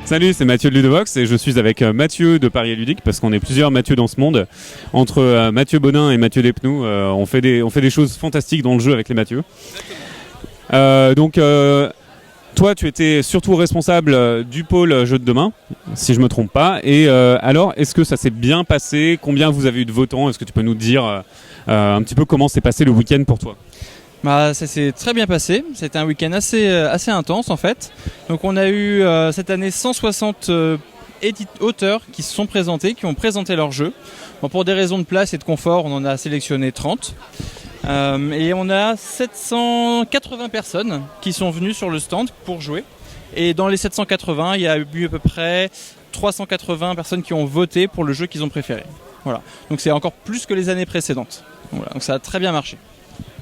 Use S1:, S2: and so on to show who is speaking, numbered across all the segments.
S1: Salut, c'est Mathieu de Ludovox et je suis avec Mathieu de Paris Ludique parce qu'on est plusieurs Mathieu dans ce monde. Entre Mathieu Bonin et Mathieu Despnous, on fait des choses fantastiques dans le jeu avec les Mathieu. Toi, tu étais surtout responsable du pôle jeu de demain, si je me trompe pas. Et alors, est-ce que ça s'est bien passé? Combien vous avez eu de votants? Est-ce que tu peux nous dire un petit peu comment s'est passé le week-end pour toi?
S2: Ça s'est très bien passé, c'était un week-end assez intense en fait. Donc on a eu cette année 160 auteurs qui se sont présentés, qui ont présenté leur jeu. Bon, pour des raisons de place et de confort, on en a sélectionné 30. Et on a 780 personnes qui sont venues sur le stand pour jouer. Et dans les 780, il y a eu à peu près 380 personnes qui ont voté pour le jeu qu'ils ont préféré. Voilà. Donc c'est encore plus que les années précédentes. Voilà. Donc ça a très bien marché.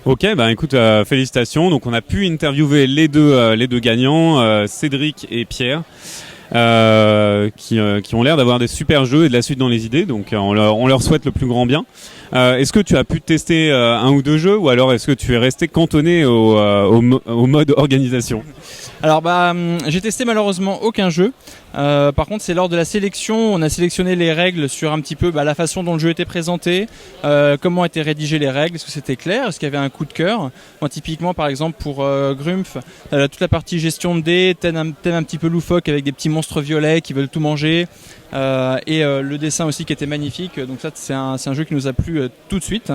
S1: Ok, écoute, félicitations. Donc on a pu interviewer les deux gagnants, Cédric et Pierre, qui ont l'air d'avoir des super jeux et de la suite dans les idées. Donc on leur souhaite le plus grand bien. Est-ce que tu as pu tester un ou deux jeux ou alors est-ce que tu es resté cantonné au mode organisation?
S2: Alors j'ai testé malheureusement aucun jeu. Par contre c'est lors de la sélection, on a sélectionné les règles sur un petit peu la façon dont le jeu était présenté, comment étaient rédigées les règles, est-ce que c'était clair, est-ce qu'il y avait un coup de cœur. Moi typiquement par exemple pour Grumpf, toute la partie gestion de dés, thème un petit peu loufoque avec des petits monstres violets qui veulent tout manger. Et le dessin aussi qui était magnifique, donc ça c'est un jeu qui nous a plu tout de suite.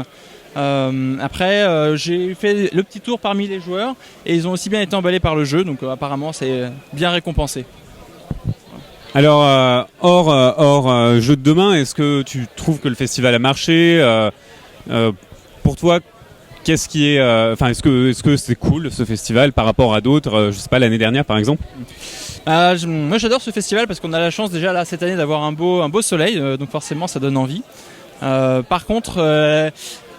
S2: Après j'ai fait le petit tour parmi les joueurs et ils ont aussi bien été emballés par le jeu, donc apparemment c'est bien récompensé.
S1: Alors hors jeu de demain, est-ce que tu trouves que le festival a marché? Pour toi, qu'est-ce qui est, est-ce que c'est cool ce festival par rapport à d'autres, je sais pas, l'année dernière par exemple?
S2: Moi j'adore ce festival parce qu'on a la chance déjà là cette année d'avoir un beau soleil, donc forcément ça donne envie. Par contre,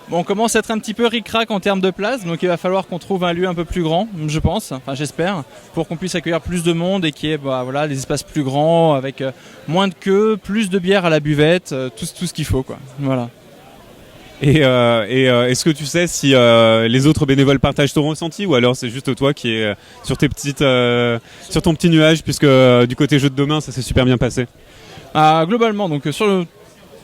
S2: on commence à être un petit peu ric-rac en termes de place, donc il va falloir qu'on trouve un lieu un peu plus grand, je pense, enfin j'espère, pour qu'on puisse accueillir plus de monde et qu'il y ait des espaces plus grands avec moins de queues, plus de bière à la buvette, tout ce qu'il faut quoi. Voilà.
S1: Et est-ce que tu sais si les autres bénévoles partagent ton ressenti ou alors c'est juste toi qui es sur ton petit nuage puisque du côté jeu de demain ça s'est super bien passé?
S2: Globalement, donc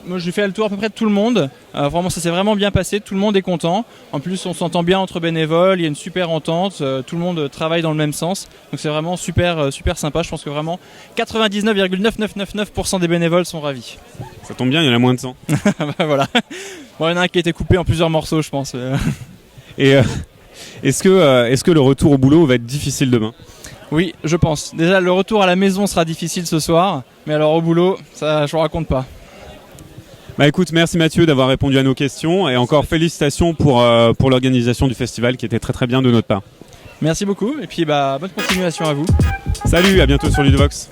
S2: moi j'ai fait le tour à peu près de tout le monde. Vraiment ça s'est vraiment bien passé, tout le monde est content. En plus on s'entend bien entre bénévoles, il y a une super entente, tout le monde travaille dans le même sens. Donc c'est vraiment super sympa. Je pense que vraiment 99,9999% des bénévoles sont ravis.
S1: Ça tombe bien, il y en a moins de 100.
S2: Voilà. Bon, il y en a un qui a été coupé en plusieurs morceaux je pense.
S1: Et est-ce que le retour au boulot va être difficile demain?
S2: Oui, je pense. Déjà le retour à la maison sera difficile ce soir, mais alors au boulot, ça je vous raconte pas.
S1: Écoute, merci Mathieu d'avoir répondu à nos questions et encore félicitations pour l'organisation du festival qui était très très bien de notre part.
S2: Merci beaucoup et puis bonne continuation à vous.
S1: Salut, à bientôt sur Ludovox.